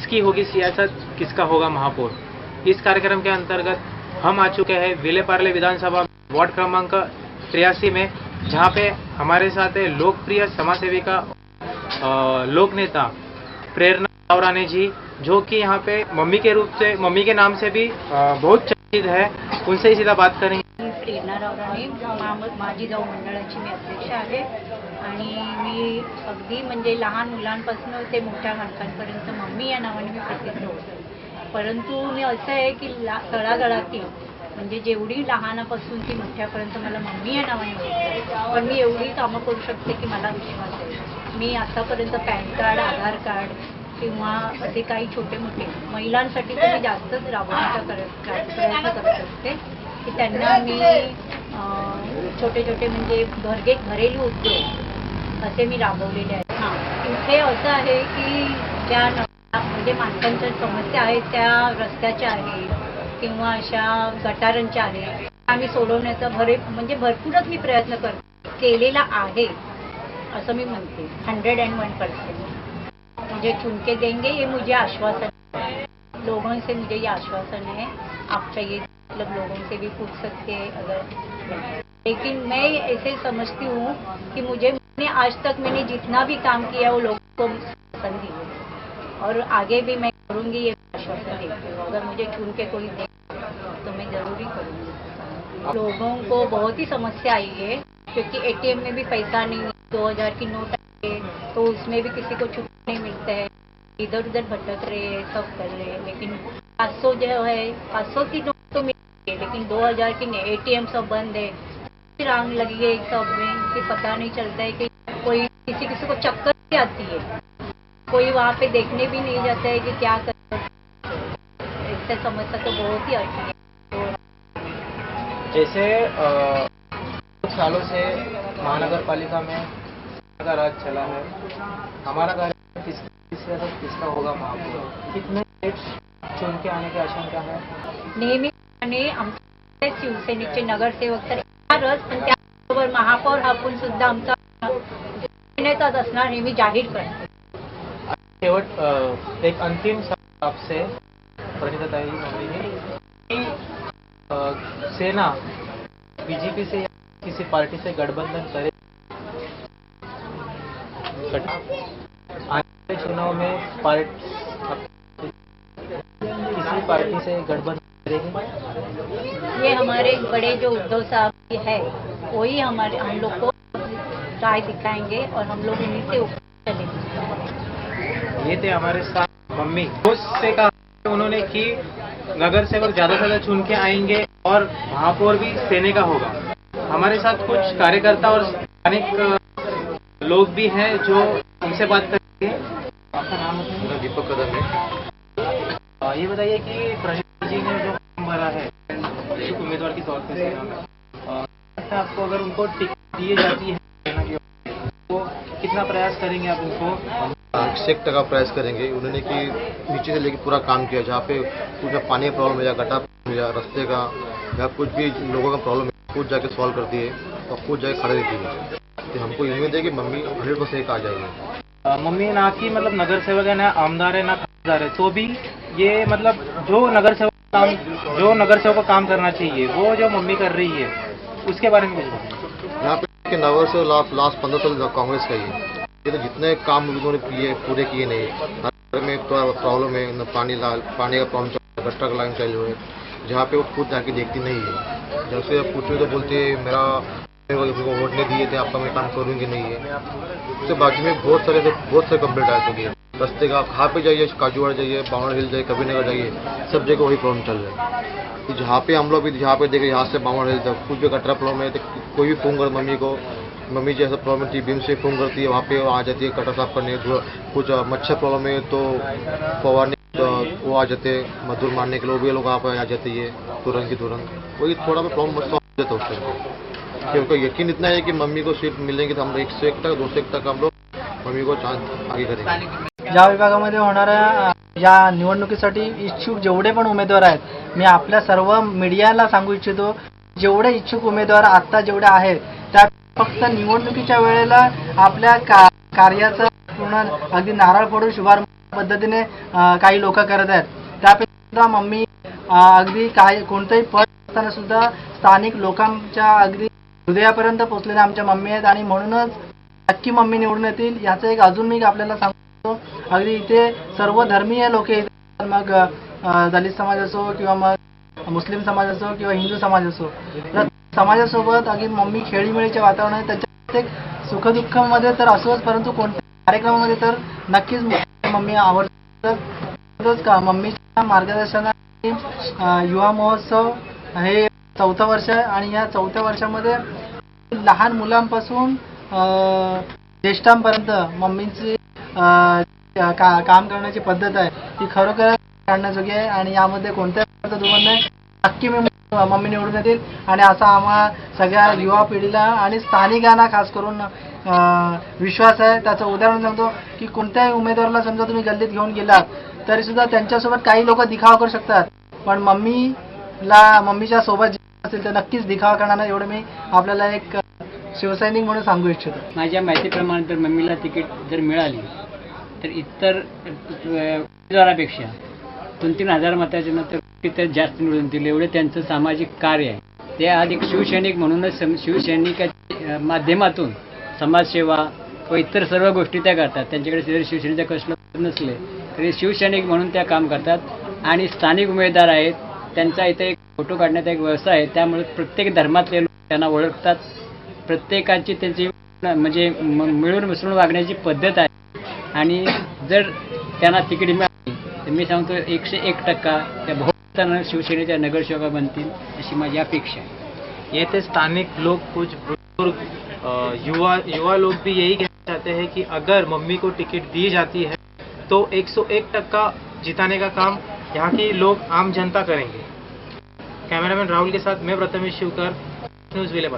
किसकी होगी सियासत, किसका होगा महापौर। इस कार्यक्रम के अंतर्गत हम आ चुके हैं विलेपार्ले विधानसभा वार्ड क्रमांक 83 में, जहां पे हमारे साथ है लोकप्रिय समाज सेविका लोक नेता प्रेरणा रावराने जी, जो कि यहाँ पे मम्मी के रूप से, मम्मी के नाम से भी बहुत चर्चित है। उनसे ही सीधा बात करेंगे। प्रेरणा रावराने, माझी जाऊ मंडळाची मी अध्यक्ष आहे आणि मी अगदी म्हणजे लहान मुलांपासून ते मोठ्या माणसांपर्यंत मम्मी या नावाने मी प्रसिद्ध होते। परंतु मी असं आहे की तळागाळातील म्हणजे जेवढी लहानापासून ती मोठ्यापर्यंत मला मम्मी या नावाने ओळखतात, पण मी एवढी कामं करू शकते की मला विश्वास आहे। मी आतापर्यंत पॅन कार्ड, आधार कार्ड किंवा असे काही छोटे मोठे महिलांसाठी तर मी जास्तच राबवण्याचा प्रयत्न करत असते की त्यांना मी छोटे छोटे म्हणजे घरेलू उद्योग असे मी राबवलेले आहेत। हां, इथे असं आहे की ज्या म्हणजे माणसांच्या समस्या आहेत त्या रस्त्याच्या आहेत किंवा अशा गटारांच्या आहेत, आम्ही सोडवण्याचा भरपूरच मी प्रयत्न केलेला आहे असं मी म्हणते। 101% मुझे चुन के देंगे ये मुझे आश्वासन है, लोगों से मुझे ये आश्वासन है। आप चाहिए मतलब लोगों से भी पूछ सकते हैं अगर, लेकिन मैं ऐसे समझती हूँ कि आज तक मैंने जितना भी काम किया वो लोगों को पसंद ही है और आगे भी मैं करूँगी, ये आश्वासन देती हूँ। अगर मुझे चुन के कोई दे तो मैं ज़रूरी करूँगी। लोगों को बहुत ही समस्या आई है क्योंकि एटीएम में भी पैसा नहीं है, 2000 की नोट आई है तो उसमें भी किसी को छुट्टी नहीं मिलता है, इधर उधर भटक रहे हैं, सब कर रहे हैं। लेकिन 500 जो है 500 की नोट तो मिलती है, लेकिन 2000 की नहीं। एटीएम सब बंद है, रांग लगी है सब में कि पता नहीं चलता है कि कोई किसी को चक्कर भी आती है, कोई वहाँ पे देखने भी नहीं जाता है कि क्या कर। इससे समस्या तो बहुत ही आती है। जैसे कुछ सालों से महानगर पालिका में का राज चला है, हमारा कार्य किसका होगा महापौर, कितने चुन के आने की आशंका है? नेहमीप्रमाणे आमच्या शिवसेनेचे नगरसेवक तर येणारच, पण त्याबरोबर महापौर हा पण सुद्धा आमचा नेताच असणार हे मी जाहीर करते। शेवट एक अंतिम सवाल आपसे प्रणिताताई मम्मी, सेना बीजेपी से या किसी पार्टी से गठबंधन करे, आने चुनाव में किसी पार्टी से गठबंधन करेगी? ये हमारे बड़े जो उद्धव साहब है वही हम लोग को राय दिखाएंगे और हम लोग उन्हीं से ऊपर चलेंगे। ये थे हमारे साथ मम्मी। उससे कहा उन्होंने कि नगर सेवक ज्यादा से ज्यादा चुन के आएंगे और महापौर भी सेने का होगा। हमारे साथ कुछ कार्यकर्ता और अनेक लोग भी हैं जो उनसे बात करेंगे। आपका नाम है? दीपक कदम है। ये बताइए कि प्रणिता जी ने जो फॉर्म भरा है इच्छुक उम्मीदवार के तौर पर, आपको अगर उनको टिकट दी जाती है तो कितना प्रयास करेंगे आप उनको? 100% प्रयास करेंगे। उन्होंने कि नीचे से लेकर पूरा काम किया, जहाँ पे कुछ पानी का प्रॉब्लम है या गटर या रास्ते का या कुछ भी लोगों का प्रॉब्लम है, खुद जाके सॉल्व कर दिए और खुद जाके खड़े रहती है। तो हमको उम्मीद है कि मम्मी 100% आ जाएगी। मम्मी ना कि मतलब नगर सेवक है, ना आमदार है, ना खासदार है, तो भी ये मतलब जो नगर सेवक को काम करना चाहिए वो जो मम्मी कर रही है उसके बारे में कुछ बताइए। यहाँ पे नगर से लास्ट 15 साल कांग्रेस का ही है, ये तो जितने काम उन्होंने पूरे किए नहीं। घर में प्रॉब्लम है, न पानी का प्रॉब्लम चल, गटर का लाइन चालू है, जहाँ पे वो खुद जाके देखती नहीं है। जब से पूछे तो बोलते है मेरा वोट नहीं दिए थे, आपका मैं काम करूँगी नहीं है। उसके बाकी में बहुत सारे कंप्लेंट आ चुकी है। रास्ते का आप कहाँ पे जाइए, काजूवाड़ जाइए, बावड़ हिल जाइए, कभी नगर जाइए, सब जगह वही प्रॉब्लम चल रहा है। तो जहाँ पे हम लोग भी जहाँ पे देखे, यहाँ से बावड़ हिल तक कुछ भी गटरा प्रॉब्लम है तो कोई भी फोन कर मम्मी को, मम्मी जैसा प्रॉब्लम थी बीम से फोन करती है, वहाँ पे आ जाती है कटर साफ करने। कुछ मच्छर प्रॉब्लम है तो फवारने वो आ जाते हैं, मजदूर मारने के लिए भी लोग वहाँ पर आ जाते हैं तुरंत की तुरंत। वही थोड़ा बहुत प्रॉब्लम हो जाता है उस टाइम। उनको यकीन इतना है कि मम्मी को सीट मिलेंगी तो हम 101 तक 201 तक हम लोग मम्मी को चांस आगे करेंगे। या विभागामध्ये होणाऱ्या या निवडणुकीसाठी इच्छुक जेवढे पण उमेदवार आहेत, मी आपल्या सर्व मीडियाला सांगू इच्छितो, जेवढे इच्छुक उमेदवार आता जेवढे आहेत त्या फक्त निवडणुकीच्या वेळेला आपल्या कार्याचा पूर्ण अगदी नारळ फोडून शुभारंभ पद्धतीने काही लोक करत आहेत. त्यापेक्षा मम्मी अगदी काही कोणतंही पद असताना सुद्धा स्थानिक लोकांच्या अगदी हृदयापर्यंत पोहोचलेल्या आमच्या मम्मी आहेत आणि म्हणूनच नक्की मम्मी निवडून येतील. याचं एक अजून मी आपल्याला सांगतो, अगदी इथे सर्व धर्मीय लोक येतात, मग दलित समाज असो किंवा मग मुस्लिम समाज असो किंवा हिंदू समाज असो, तर समाजासोबत अगदी मम्मी खेळीमेळीचे वातावरण आहे. त्याच्या प्रत्येक सुखदुःखामध्ये तर असोच, परंतु कोणत्या कार्यक्रमामध्ये तर नक्कीच मम्मी आवडतच का. मम्मीच्या मार्गदर्शनाने युवा महोत्सव हे 4थं वर्ष आहे आणि या 4थ्या वर्षामध्ये लहान मुलांपासून ज्येष्ठांपर्यंत मम्मीची काम करण्याची पद्धत आहे ती खरोखर काढण्याजोगी आहे आणि यामध्ये कोणत्याही दुमत नाही. नक्की मी मम्मी निवडून येतील आणि असा आम्हा सगळ्या युवा पिढीला आणि स्थानिकांना खास करून विश्वास आहे. त्याचं उदाहरण सांगतो की कोणत्याही उमेदवाराला समजा तुम्ही गल्लीत घेऊन गेलात तरी सुद्धा त्यांच्यासोबत काही लोक दिखावा करू शकतात, पण मम्मीच्या सोबत जे असेल तर नक्कीच दिखावा करणार नाही, एवढं मी आपल्याला एक शिवसैनिक म्हणून सांगू इच्छितो. माझ्या माहितीप्रमाणे तर मम्मीला तिकीट जर मिळाली तर इतर उमेदवारापेक्षा 2-3 हजार मताच्या नंतर तिथे जास्त निवडून येतील, एवढे त्यांचं सामाजिक कार्य आहे. ते आज एक शिवसैनिक म्हणूनच शिवसैनिकाच्या माध्यमातून समाजसेवा व इतर सर्व गोष्टी त्या करतात. त्यांच्याकडे जरी शिवसेनेचा कसलं नसले तरी शिवसैनिक म्हणून त्या काम करतात आणि स्थानिक उमेदवार आहेत, त्यांचा इथे एक फोटो काढण्याचा एक व्यवसाय आहे. त्यामुळे प्रत्येक धर्मातले लोक त्यांना ओळखतात. प्रत्येकाची त्यांची म्हणजे मिळून मिसळून वागण्याची पद्धत आहे आणि जर त्यांना तिकीट मिळाली तर मी सांगतो 101% त्या बहुतांना शिवसेनेच्या नगरसेवका बनतील अशी माझी अपेक्षा आहे. ये थे स्थानिक लोग, कुछ बुजुर्ग युवा लोग भी यही कहना चाहते हैं कि अगर मम्मी को टिकट दी जाती है तो 101% जिताने का काम यहाँ की लोग आम जनता करेंगे. कैमरामैन राहुल के साथ मैं प्रथमेश शिवकर, न्यूज़ विलेपार्ले.